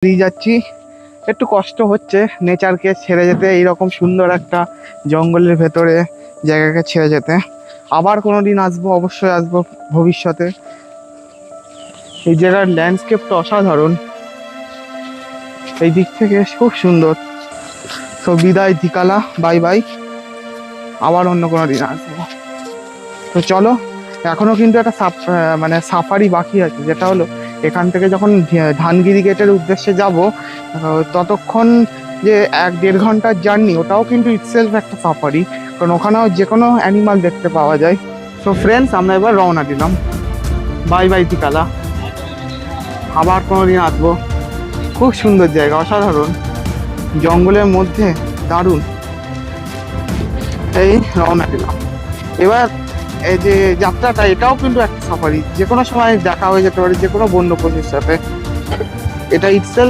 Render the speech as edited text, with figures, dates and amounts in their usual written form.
দিয়ে যাচ্ছি, একটু কষ্ট হচ্ছে নেচারকে ছেড়ে যেতে, এইরকম সুন্দর একটা জঙ্গলের ভেতরে জায়গাকে ছেড়ে যেতে। আবার কোনো দিন আসবো, অবশ্যই আসবো ভবিষ্যতে। এই জায়গার ল্যান্ডস্কেপটা অসাধারণ, এই দিক থেকে খুব সুন্দর। তো বিদায় ধিকালা, বাই বাই, আবার অন্য কোনো দিন আসবো। তো চলো, এখনো কিন্তু একটা মানে সাফারি বাকি আছে, যেটা হলো এখান থেকে যখন ধানগিরি গেটের উদ্দেশ্যে যাব, ততক্ষণ যে 1-1.5 ঘন্টার জার্নি, ওটাও কিন্তু ইটসেলফ একটা সাফারি, কারণ ওখানেও যে কোনো অ্যানিমাল দেখতে পাওয়া যায়। সো ফ্রেন্ডস, আমরা এবার রওনা দিলাম। বাই বাই টিকালা, আবার কোনো দিন আসবো। খুব সুন্দর জায়গা, অসাধারণ, জঙ্গলের মধ্যে দারুণ। এই রওনা দিলাম এবার। এই যে যাত্রাটা, এটাও কিন্তু একটা সাফারি, যে কোনো সময় দেখা হয়ে যেতে পারে যে কোনো বন্য পশুর সাথে। এটা ইটসেলফ